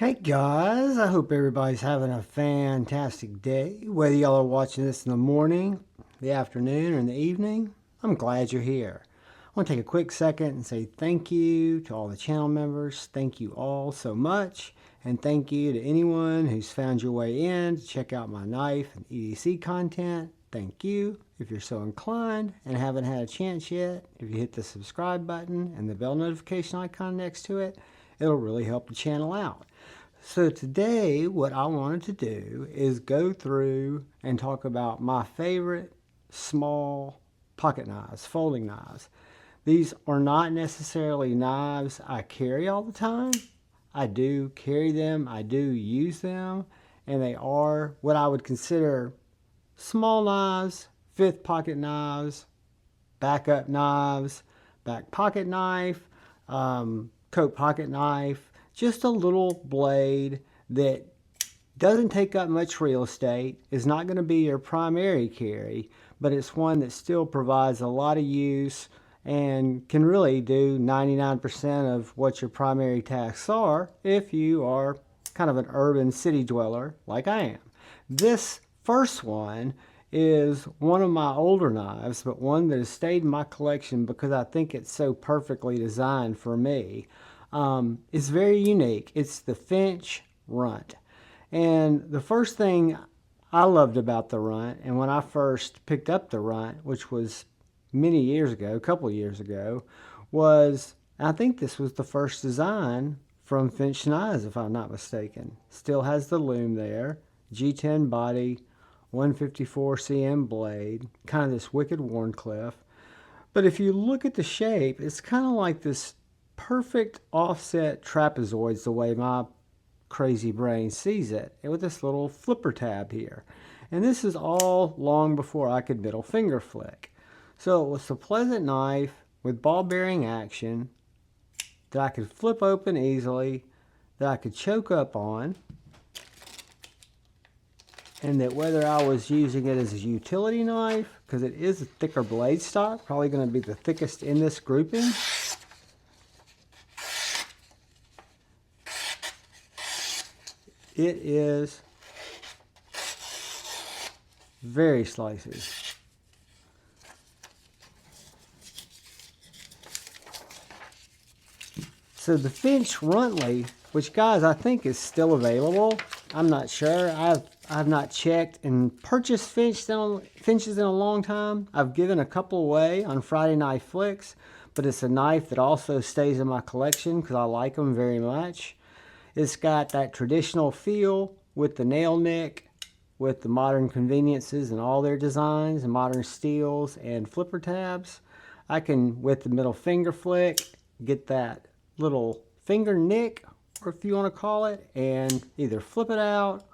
Hey guys, I hope everybody's having a fantastic day. Whether y'all are watching this in the morning, the afternoon, or in the evening, I'm glad you're here. I want to take a quick second and say thank you to all the channel members. Thank you all so much. And thank you to anyone who's found your way in to check out my knife and EDC content. Thank you. If you're so inclined and haven't had a chance yet, if you hit the subscribe button and the bell notification icon next to it, it'll really help the channel out. So today what I wanted to do is go through and talk about my favorite small pocket knives, folding knives. These are not necessarily knives I carry all the time. I do carry them, I do use them, and they are what I would consider small knives, fifth pocket knives, backup knives, back pocket knife, coat pocket knife, just a little blade that doesn't take up much real estate, is not going to be your primary carry, but it's one that still provides a lot of use and can really do 99% of what your primary tasks are if you are kind of an urban city dweller like I am. This first one is one of my older knives, but one that has stayed in my collection because I think it's so perfectly designed for me. It's very unique. It's the Finch Runt. And the first thing I loved about the Runt, and when I first picked up the Runt, which was many years ago, a couple of years ago, was I think this was the first design from Finch Knives, if I'm not mistaken. Still has the loom there, G10 body, 154 cm blade, kind of this wicked Warncliffe. But if you look at the shape, it's kind of like this perfect offset trapezoids the way my crazy brain sees it, and with this little flipper tab here. And this is all long before I could middle finger flick. So it was a pleasant knife with ball bearing action that I could flip open easily, that I could choke up on, and that whether I was using it as a utility knife, because it is a thicker blade stock, probably going to be the thickest in this grouping. It is very slices. So the Finch Runtly, which guys I think is still available. I'm not sure. I've not checked and purchased finches in a long time. I've given a couple away on Friday Night Flicks, but it's a knife that also stays in my collection because I like them very much. It's got that traditional feel with the nail nick, with the modern conveniences and all their designs and modern steels and flipper tabs. I can, with the middle finger flick, get that little finger nick, or if you want to call it, and either flip it out,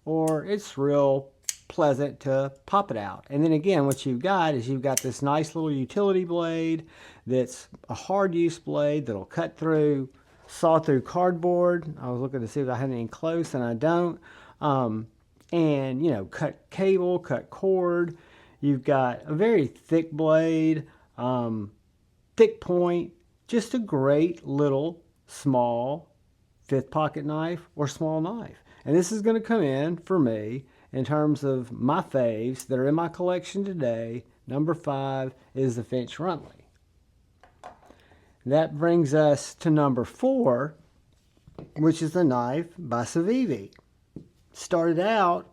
or it's real pleasant to pop it out. And then again, what you've got is you've got this nice little utility blade that's a hard use blade that'll cut through, saw through cardboard. I was looking to see if I had any close, and I don't. And, you know, cut cable, cut cord. You've got a very thick blade, thick point, just a great little small fifth pocket knife or small knife. And this is going to come in for me in terms of my faves that are in my collection today. Number 5 is the Finch Runtly. That brings us to number 4, which is the knife by Civivi. Started out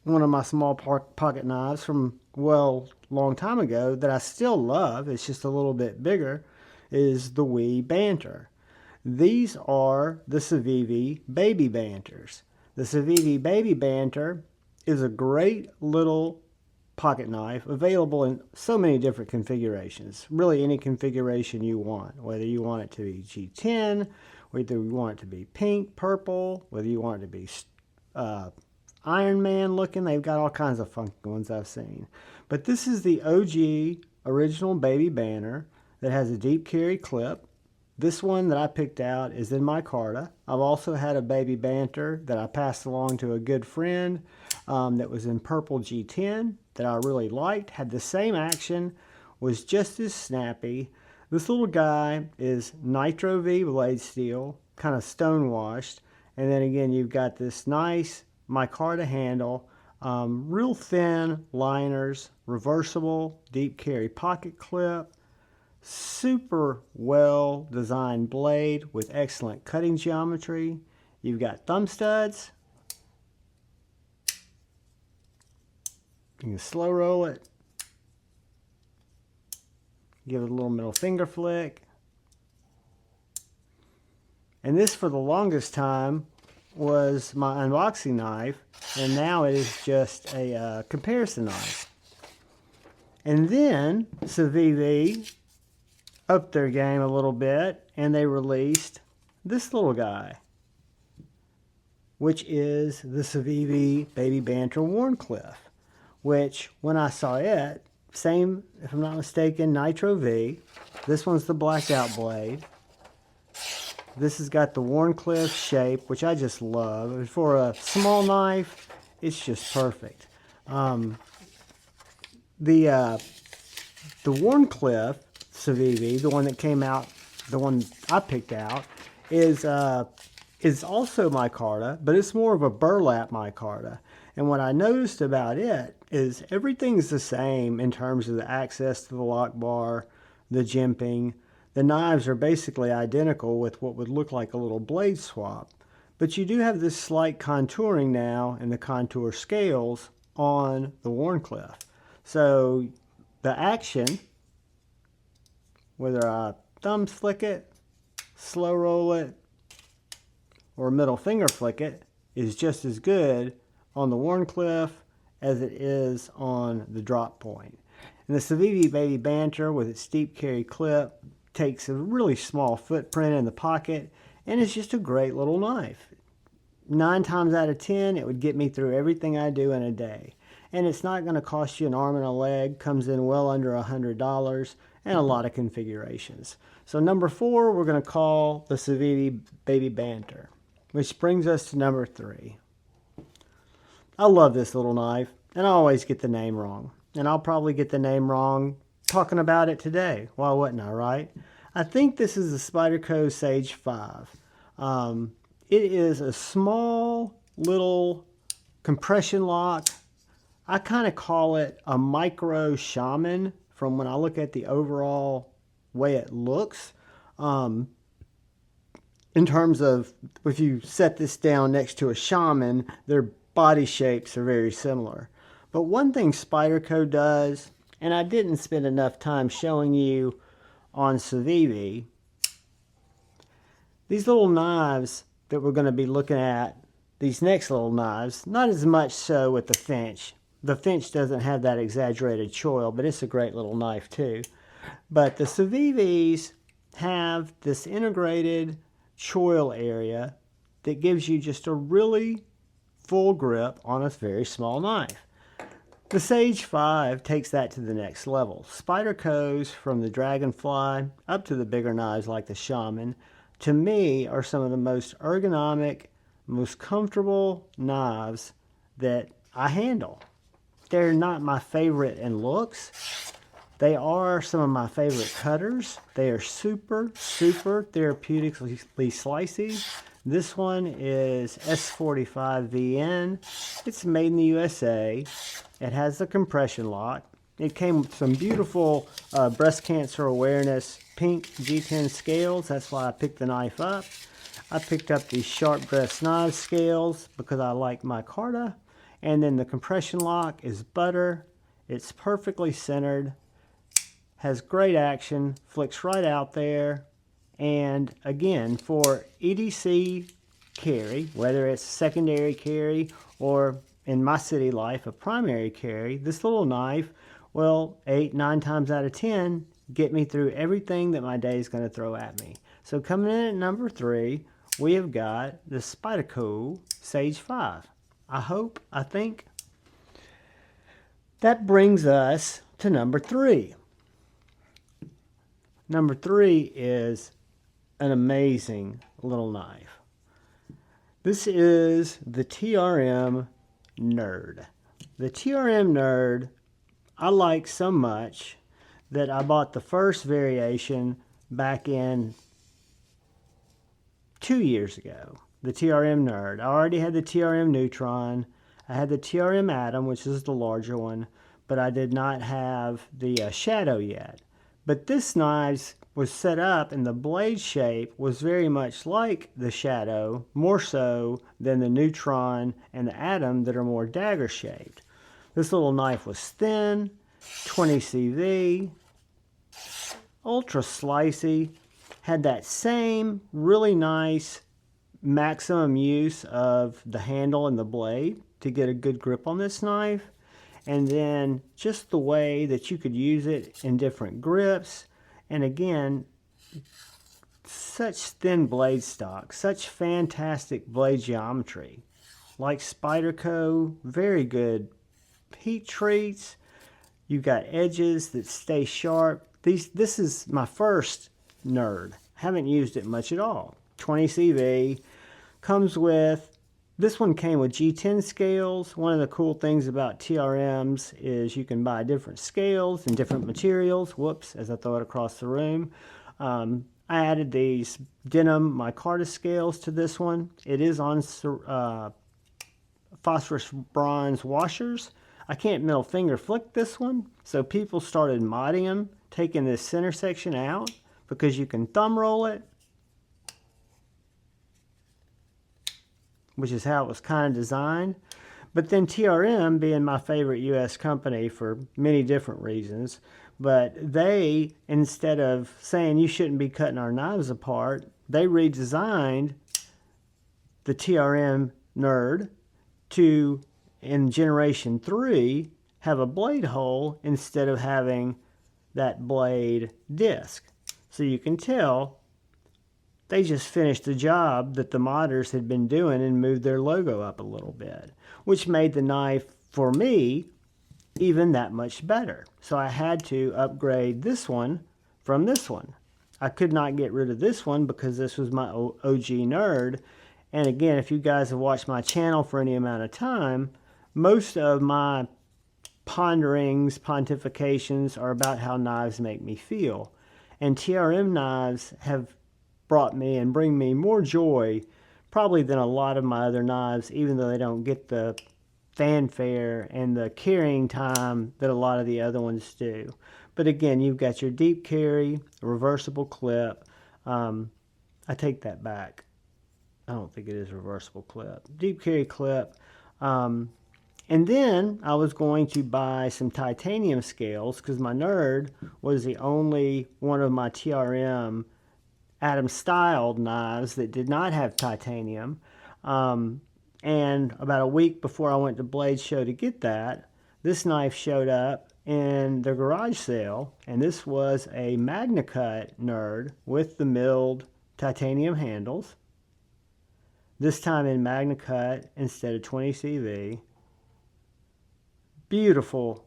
one of my small pocket knives from, well, long time ago that I still love. It's just a little bit bigger, is the wee Banter. These are the Civivi Baby Banters. The Civivi Baby Banter is a great little pocket knife available in so many different configurations. Really any configuration you want, whether you want it to be G10, whether you want it to be pink, purple, whether you want it to be Iron Man looking. They've got all kinds of funky ones I've seen. But this is the OG original Baby Banter that has a deep carry clip. This one that I picked out is in my Carta. I've also had a Baby Banter that I passed along to a good friend that was in purple G10 that I really liked. Had the same action, was just as snappy. This little guy is Nitro V blade steel, kind of stone washed, And then again, you've got this nice micarta handle, real thin liners, reversible deep carry pocket clip, super well designed blade with excellent cutting geometry. You've got thumb studs. You can slow roll it. Give it a little middle finger flick. And this, for the longest time, was my unboxing knife, and now it is just a comparison knife. And then Civivi upped their game a little bit, and they released this little guy, which is the Civivi Baby Banter Wharncliffe, which, when I saw it, same, if I'm not mistaken, Nitro V. This one's the blacked out blade. This has got the Wharncliffe shape, which I just love. For a small knife, it's just perfect. The Wharncliffe Civivi, the one that came out, the one I picked out, is also micarta, but it's more of a burlap micarta. And what I noticed about it is everything's the same in terms of the access to the lock bar, the jimping. The knives are basically identical with what would look like a little blade swap. But you do have this slight contouring now in the contour scales on the Wharncliffe. So the action, whether I thumb flick it, slow roll it, or middle finger flick it, is just as good on the Wharncliffe as it is on the drop point. And the Civivi Baby Banter, with its deep carry clip, takes a really small footprint in the pocket, and it's just a great little knife. 9 times out of 10, it would get me through everything I do in a day. And it's not going to cost you an arm and a leg, comes in well under $100, and a lot of configurations. So number 4, we're going to call the Civivi Baby Banter, which brings us to number 3. I love this little knife, and I always get the name wrong. And I'll probably get the name wrong talking about it today. Why wouldn't I, right? I think this is the Spyderco Sage 5. It is a small little compression lock. I kind of call it a micro shaman from when I look at the overall way it looks. In terms of, if you set this down next to a shaman, their body shapes are very similar. But one thing Spyderco does, and I didn't spend enough time showing you on Civivi, these little knives that we're going to be looking at, these next little knives, not as much so with the Finch. The Finch doesn't have that exaggerated choil, but it's a great little knife too. But the Civivis have this integrated choil area that gives you just a really full grip on a very small knife. The Sage 5 takes that to the next level. Spyderco's, from the Dragonfly up to the bigger knives like the Shaman, to me are some of the most ergonomic, most comfortable knives that I handle. They're not my favorite in looks. They are some of my favorite cutters. They are super, super therapeutically slicey. This one is S45VN. It's made in the USA. It has the compression lock. It came with some beautiful breast cancer awareness pink G10 scales. That's why I picked the knife up. I picked up these sharp breast knife scales because I like micarta. And then the compression lock is butter. It's perfectly centered. Has great action. Flicks right out there. And again, for EDC carry, whether it's secondary carry or in my city life, a primary carry, this little knife will 8-9 times out of 10 get me through everything that my day is going to throw at me. So coming in at number 3, we have got the Spyderco Sage 5. I think. That brings us to number 3. Number 3 is an amazing little knife. This is the TRM Nerd. The TRM Nerd I like so much that I bought the first variation back in 2 years ago. the TRM Nerd. I already had the TRM Neutron. I had the TRM Atom, which is the larger one, but I did not have the Shadow yet. But this knife was set up, and the blade shape was very much like the Shadow, more so than the Neutron and the Atom that are more dagger shaped. This little knife was thin, 20 CV, ultra slicey, had that same really nice maximum use of the handle and the blade to get a good grip on this knife, and then just the way that you could use it in different grips. And again, such thin blade stock, such fantastic blade geometry. Like Spyderco, very good heat treats. You've got edges that stay sharp. This is my first Nerd. Haven't used it much at all. 20 CV. Comes with, this one came with G10 scales. One of the cool things about TRMs is you can buy different scales and different materials. Whoops, as I throw it across the room. I added these denim micarta scales to this one. It is on phosphorus bronze washers. I can't middle finger flick this one, so people started modding them, taking this center section out because you can thumb roll it, which is how it was kind of designed. But then TRM, being my favorite US company for many different reasons, but they, instead of saying you shouldn't be cutting our knives apart, they redesigned the TRM Nerd to, in generation 3, have a blade hole instead of having that blade disc. So you can tell they just finished the job that the modders had been doing and moved their logo up a little bit, which made the knife, for me, even that much better. So I had to upgrade this one from this one. I could not get rid of this one because this was my OG Nerd. And again, if you guys have watched my channel for any amount of time, most of my ponderings, pontifications are about how knives make me feel. And TRM knives have brought me and bring me more joy probably than a lot of my other knives, even though they don't get the fanfare and the carrying time that a lot of the other ones do. But again, you've got your deep carry, reversible clip. I take that back. I don't think it is a reversible clip. Deep carry clip. And then I was going to buy some titanium scales because my Nerd was the only one of my TRM Atom styled knives that did not have titanium. And about a week before I went to Blade Show to get that, this knife showed up in the garage sale, and this was a MagnaCut Nerd with the milled titanium handles. This time in MagnaCut instead of 20 CV. Beautiful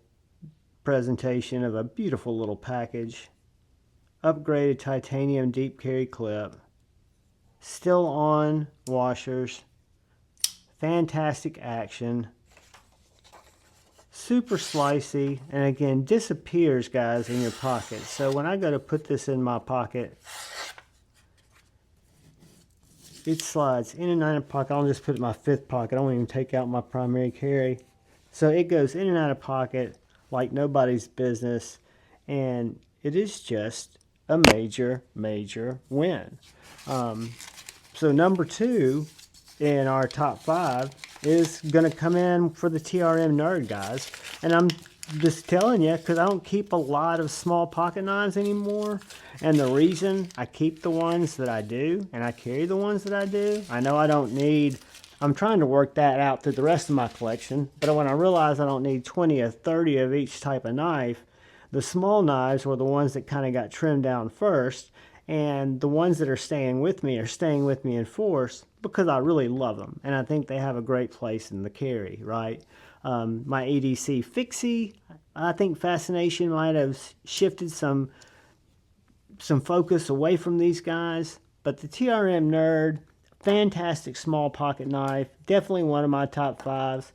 presentation of a beautiful little package. Upgraded titanium deep carry clip. Still on washers. Fantastic action. Super slicey, and again disappears, guys, in your pocket. So when I go to put this in my pocket, it slides in and out of pocket. I'll just put it in my fifth pocket. I won't even take out my primary carry. So it goes in and out of pocket like nobody's business, and it is just a major win. So number 2 in our top 5 is going to come in for the TRM Nerd, guys. And I'm just telling you because I don't keep a lot of small pocket knives anymore. And the reason I keep the ones that I do and I carry the ones that I do, I know I don't need, I'm trying to work that out through the rest of my collection. But when I realize I don't need 20 or 30 of each type of knife, the small knives were the ones that kind of got trimmed down first. And the ones that are staying with me in force because I really love them. And I think they have a great place in the carry, right? My EDC Fixie, I think fascination might have shifted some focus away from these guys. But the TRM Nerd, fantastic small pocket knife. Definitely one of my top 5s.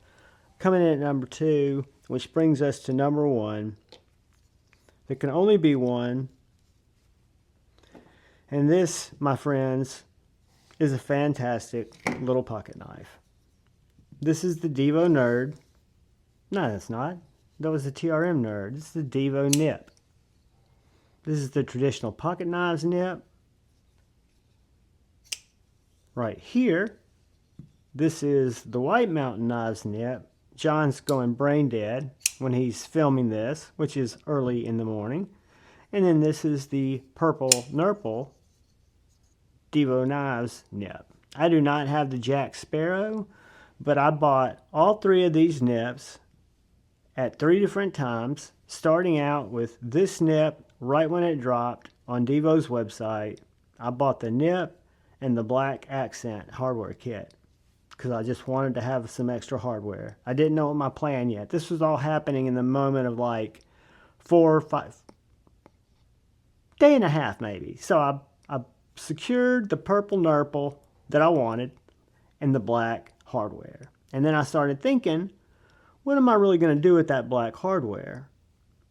Coming in at number 2, which brings us to number 1. There can only be one. And this, my friends, is a fantastic little pocket knife. This is the Divo Nerd. No, that's not. That was the TRM Nerd. This is the Divo Nip. This is the traditional pocket knives nip. Right here, this is the White Mountain Knives nip. John's going brain dead when he's filming this, which is early in the morning. And then this is the Purple Nurple Divo Knives nip. I do not have the Jack Sparrow, but I bought all three of these nips at 3 different times, starting out with this nip right when it dropped on Divo's website. I bought the nip and the black accent hardware kit because I just wanted to have some extra hardware. I didn't know what my plan yet. This was all happening in the moment of like 4 or 5 day and a half maybe. So I secured the purple nurple that I wanted and the black hardware. And then I started thinking, what am I really going to do with that black hardware?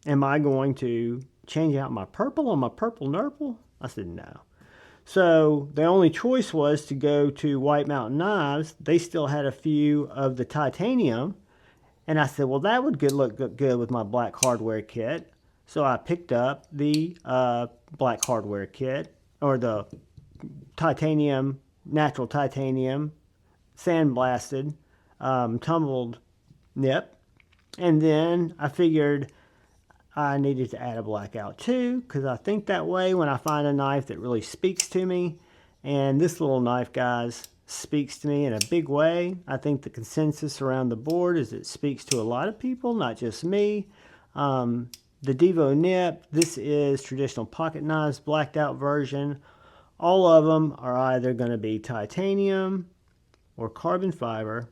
Am I going to change out my purple on my purple nurple? I said no. So the only choice was to go to White Mountain Knives. They still had a few of the titanium. And I said, well, that would look good with my black hardware kit. So I picked up the black hardware kit, or the titanium, natural titanium, sandblasted, tumbled nip. And then I figured I needed to add a blackout too, because I think that way when I find a knife that really speaks to me. And this little knife, guys, speaks to me in a big way. I think the consensus around the board is it speaks to a lot of people, not just me. The Divo Nip, this is traditional pocket knives, blacked out version. All of them are either going to be titanium or carbon fiber.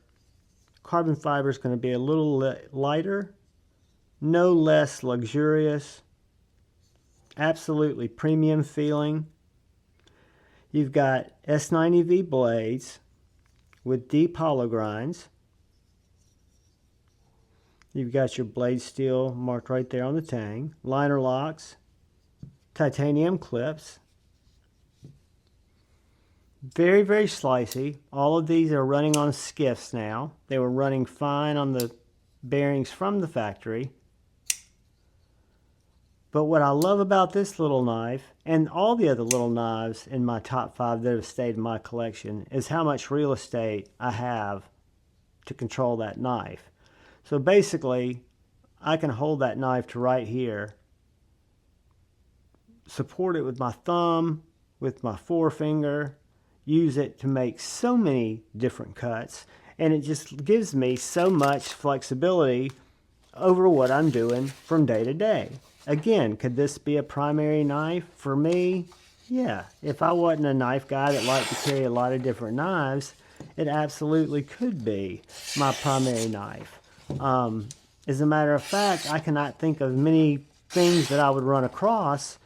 Carbon fiber is going to be a little lighter, no less luxurious, absolutely premium feeling. You've got S90V blades with deep hollow grinds. You've got your blade steel marked right there on the tang. Liner locks, titanium clips. Very, very slicey. All of these are running on skiffs now. They were running fine on the bearings from the factory. But what I love about this little knife, and all the other little knives in my top 5 that have stayed in my collection, is how much real estate I have to control that knife. So basically, I can hold that knife to right here, support it with my thumb, with my forefinger, use it to make so many different cuts, and it just gives me so much flexibility over what I'm doing from day to day. Again, could this be a primary knife for me? Yeah, if I wasn't a knife guy that liked to carry a lot of different knives, it absolutely could be my primary knife. As a matter of fact, I cannot think of many things that I would run across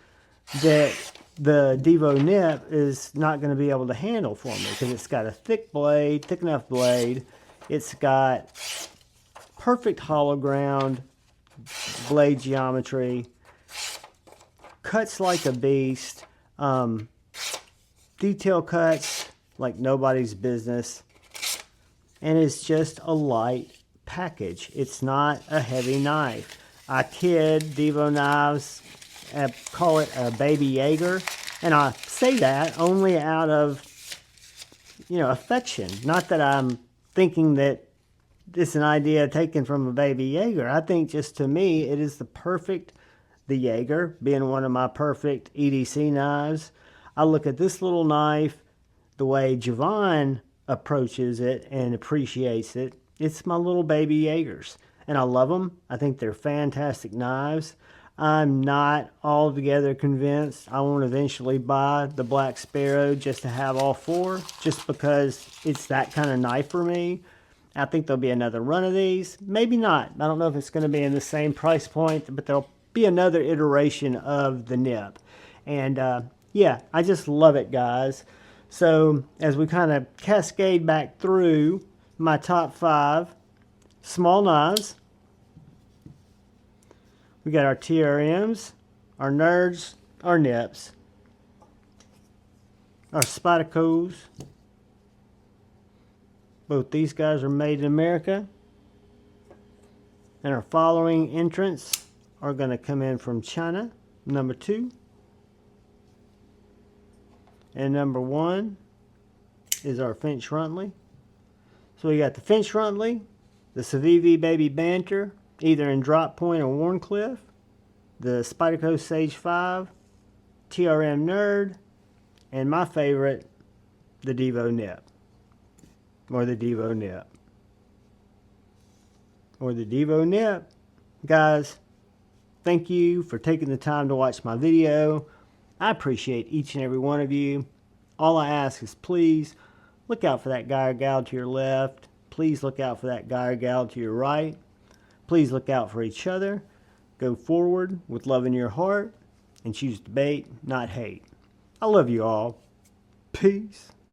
that the Divo Nip is not going to be able to handle for me, because it's got a thick blade, thick enough blade. It's got perfect hollow ground blade geometry, cuts like a beast, detail cuts like nobody's business, and it's just a light package. It's not a heavy knife. I kid Divo Knives, call it a baby Jaeger, and I say that only out of, affection. Not that I'm thinking that it's an idea taken from a baby Jaeger. I think just to me, it is the Jaeger being one of my perfect EDC knives. I look at this little knife, the way Javon approaches it and appreciates it. It's my little baby Jaegers, and I love them. I think they're fantastic knives. I'm not altogether convinced I won't eventually buy the Black Sparrow just to have all 4, just because it's that kind of knife for me. I think there'll be another run of these. Maybe not. I don't know if it's going to be in the same price point, but there'll be another iteration of the nip. And yeah, I just love it, guys. So as we kind of cascade back through my top 5 small knives, we got our TRMs, our Nerds, our Nips, our Spydercos, Both these guys are made in America. And our following entrants are going to come in from China. Number 2. And number 1 is our Finch Runtly. So we got the Finch Runtly, the Civivi Baby Banter, either in Drop Point or Warncliffe, the Spyderco Sage 5, TRM Nerd, and my favorite, the Divo Nip. Or the Divo Nip. Or the Divo Nip. Guys, thank you for taking the time to watch my video. I appreciate each and every one of you. All I ask is please look out for that guy or gal to your left. Please look out for that guy or gal to your right. Please look out for each other. Go forward with love in your heart and choose debate, not hate. I love you all. Peace.